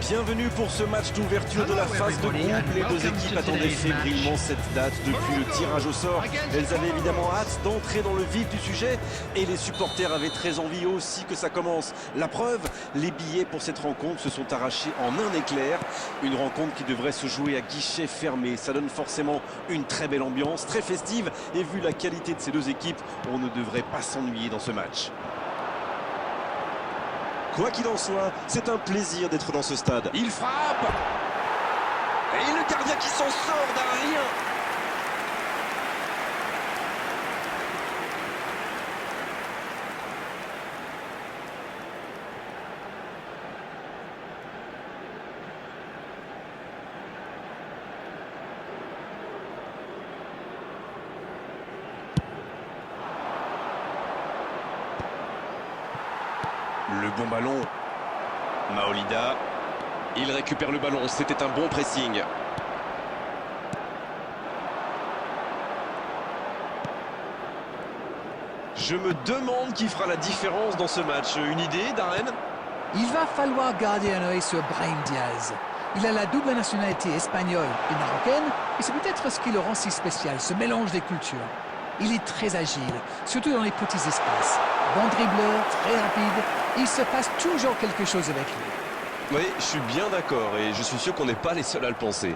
Bienvenue pour ce match d'ouverture de la phase de groupe. Les deux équipes attendaient fébrilement cette date depuis le tirage au sort. Elles avaient évidemment hâte d'entrer dans le vif du sujet et les supporters avaient très envie aussi que ça commence. La preuve, les billets pour cette rencontre se sont arrachés en un éclair. Une rencontre qui devrait se jouer à guichet fermé. Ça donne forcément une très belle ambiance, très festive. Et vu la qualité de ces deux équipes, on ne devrait pas s'ennuyer dans ce match. Quoi qu'il en soit, c'est un plaisir d'être dans ce stade. Il frappe! Et le gardien qui s'en sort d'un rien! Le bon ballon. Maolida. Il récupère le ballon. C'était un bon pressing. Je me demande qui fera la différence dans ce match. Une idée, Darren? Il va falloir garder un œil sur Brahim Diaz. Il a la double nationalité espagnole et marocaine, et c'est peut-être ce qui le rend si spécial, ce mélange des cultures. Il est très agile, surtout dans les petits espaces. Bon dribbleur, très rapide, il se passe toujours quelque chose avec lui. Oui, je suis bien d'accord et je suis sûr qu'on n'est pas les seuls à le penser.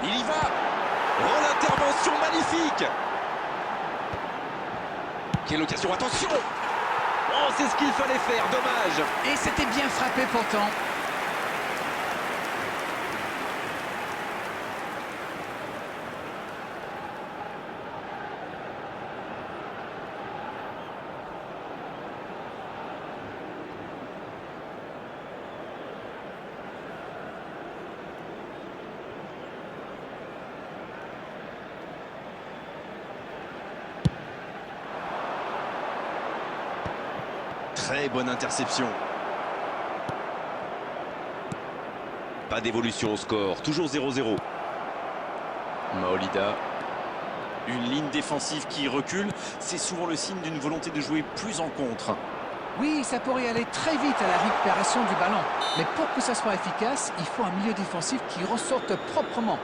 Il y va! Oh, l'intervention magnifique! Quelle occasion, attention! Oh, c'est ce qu'il fallait faire, dommage! Et c'était bien frappé pourtant. Très bonne interception. Pas d'évolution au score, toujours 0-0. Maolida. Une ligne défensive qui recule, c'est souvent le signe d'une volonté de jouer plus en contre. Oui, ça pourrait aller très vite à la récupération du ballon. Mais pour que ça soit efficace, il faut un milieu défensif qui ressorte proprement.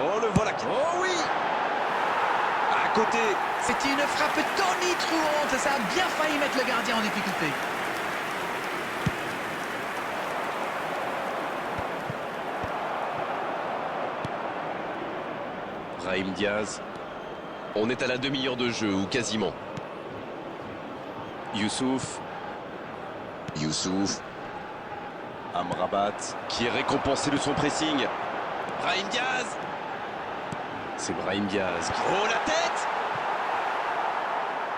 Oh, le voilà. Oh oui! À côté. C'était une frappe tonitruante, ça a bien failli mettre le gardien en difficulté. Brahim Diaz. On est à la demi-heure de jeu, ou quasiment. Youssouf. Amrabat, qui est récompensé de son pressing. Brahim Diaz. C'est Brahim Diaz. Oh, la tête!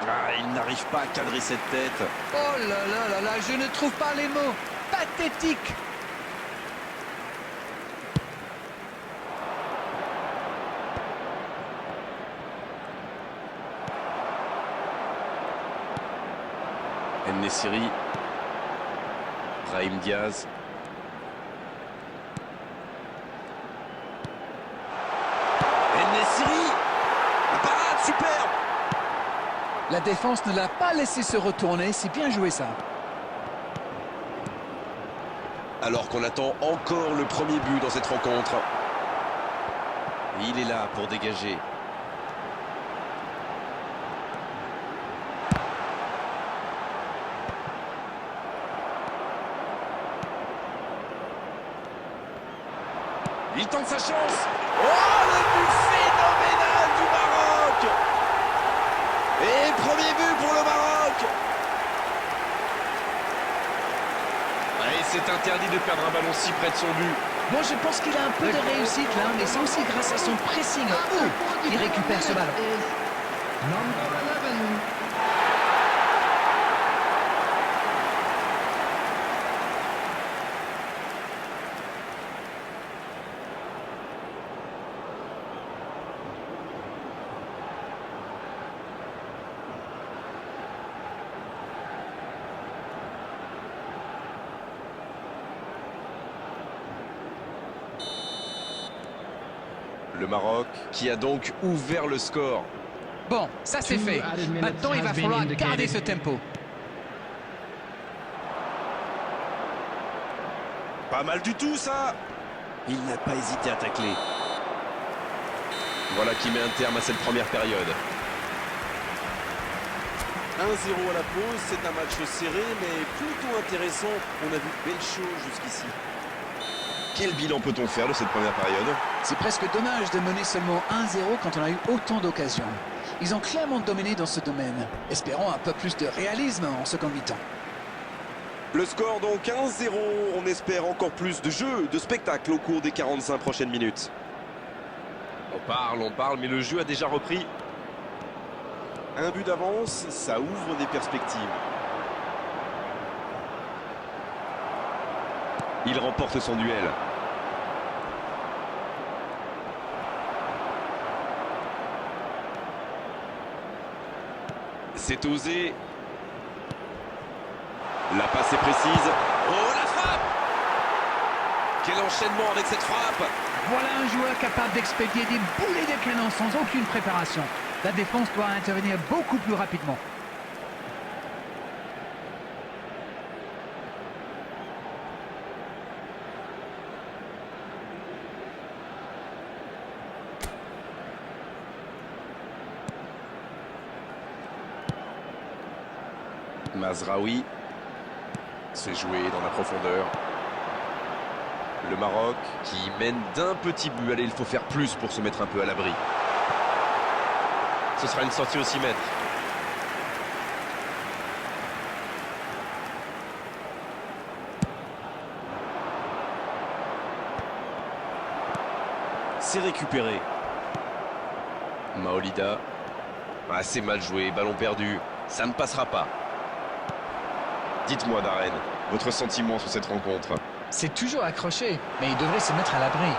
Ah, il n'arrive pas à cadrer cette tête. Oh là là là là, je ne trouve pas les mots. Pathétique! En-Nesyri. Brahim Diaz. En-Nesyri. La parade, superbe! La défense ne l'a pas laissé se retourner, c'est bien joué ça. Alors qu'on attend encore le premier but dans cette rencontre. Il est là pour dégager. Il tente sa chance. Oh, le but phénoménal du Maroc! Et premier but pour le Maroc! Et c'est interdit de perdre un ballon si près de son but. Bon, je pense qu'il a un peu de réussite là, mais c'est aussi grâce à son pressing haut qu'il récupère ce ballon. Le Maroc qui a donc ouvert le score. Bon, ça c'est fait. Maintenant, il va falloir garder ce tempo. Pas mal du tout, ça. Il n'a pas hésité à tacler. Voilà qui met un terme à cette première période. 1-0 à la pause, c'est un match serré, mais plutôt intéressant. On a vu de belles choses jusqu'ici. Quel bilan peut-on faire de cette première période? C'est presque dommage de mener seulement 1-0 quand on a eu autant d'occasions. Ils ont clairement dominé dans ce domaine. Espérons un peu plus de réalisme en seconde mi-temps. Le score donc 1-0. On espère encore plus de jeu, de spectacle au cours des 45 prochaines minutes. On parle, mais le jeu a déjà repris. Un but d'avance, ça ouvre des perspectives. Il remporte son duel. C'est osé. La passe est précise. Oh, la frappe! Quel enchaînement avec cette frappe! Voilà un joueur capable d'expédier des boulets de canon sans aucune préparation. La défense doit intervenir beaucoup plus rapidement. Mazraoui. C'est joué dans la profondeur. Le Maroc qui mène d'un petit but. Allez, il faut faire plus pour se mettre un peu à l'abri. Ce sera une sortie au 6 mètres. C'est récupéré. Maolida. Assez mal joué, ballon perdu. Ça ne passera pas. Dites-moi, Darren, votre sentiment sur cette rencontre? C'est toujours accroché, mais il devrait se mettre à l'abri.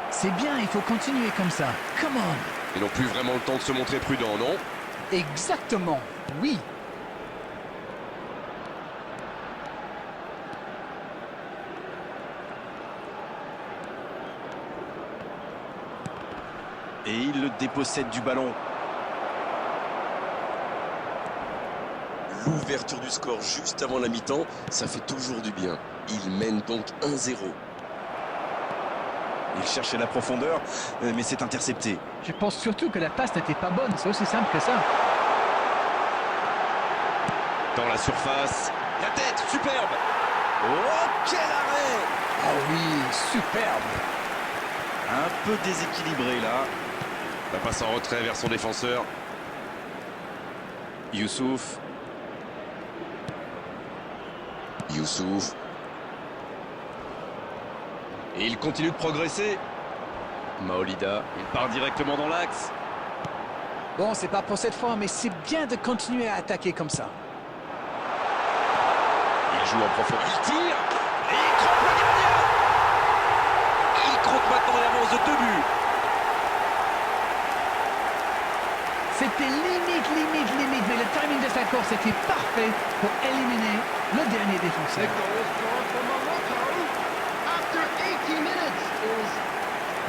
C'est bien, il faut continuer comme ça. Come on! Ils n'ont plus vraiment le temps de se montrer prudents, non? Exactement, oui. Et il le dépossède du ballon. L'ouverture du score juste avant la mi-temps, ça fait toujours du bien. Il mène donc 1-0. Il cherchait la profondeur, mais c'est intercepté. Je pense surtout que la passe n'était pas bonne, c'est aussi simple que ça. Dans la surface, la tête, superbe. Oh, quel arrêt! Oh oui, superbe. Un peu déséquilibré là. La passe en retrait vers son défenseur. Youssouf. Et il continue de progresser. Maolida, il part directement dans l'axe. Bon, c'est pas pour cette fois, mais c'est bien de continuer à attaquer comme ça. Il joue en profondeur. Il tire. Et il croque le gardien. Il croque maintenant l'avance de 2 buts. C'était limite, mais le timing de sa course était parfait pour éliminer le dernier défenseur. After 80 minutes is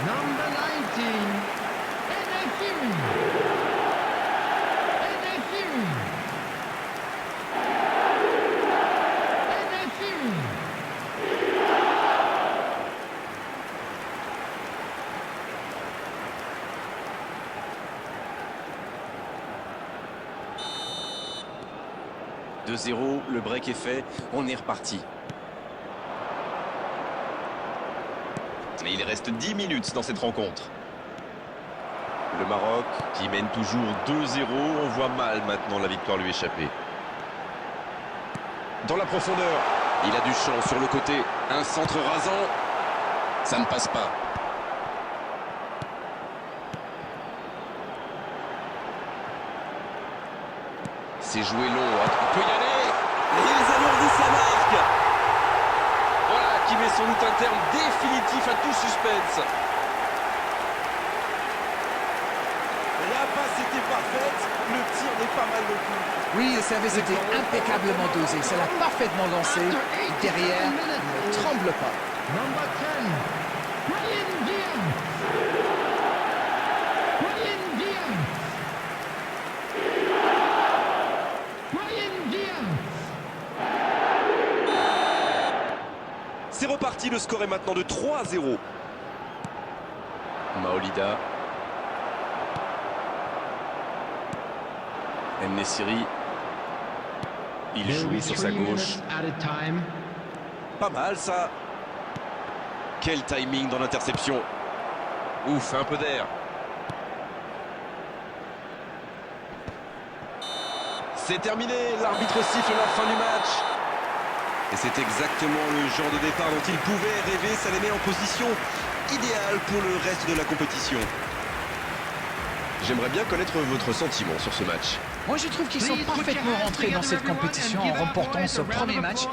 number 19, Enefiru. Enefiru. Enefiru. « 2-0, le break est fait, on est reparti. Mais il reste 10 minutes dans cette rencontre. Le Maroc qui mène toujours 2-0, on voit mal maintenant la victoire lui échapper. Dans la profondeur, il a du champ sur le côté, un centre rasant, ça ne passe pas. C'est joué long, on peut y aller. Et ils alourdissent la marque. Voilà qui met sans doute un terme définitif à tout suspense. La passe était parfaite, le tir n'est pas mal non plus. Oui, le service était impeccablement dosé. Ça l'a parfaitement lancé. Derrière, il ne tremble pas. Number 10, Brahim Diaz. Brahim Diaz. Brahim Diaz. C'est reparti, le score est maintenant de 3-0. Maolida. En-Nesyri. Il joue sur sa gauche. Pas mal ça. Quel timing dans l'interception. Ouf, un peu d'air. C'est terminé, l'arbitre siffle la fin du match. Et c'est exactement le genre de départ dont il pouvait rêver. Ça les met en position idéale pour le reste de la compétition. J'aimerais bien connaître votre sentiment sur ce match. Moi, je trouve qu'ils sont parfaitement rentrés dans cette compétition en remportant ce premier match.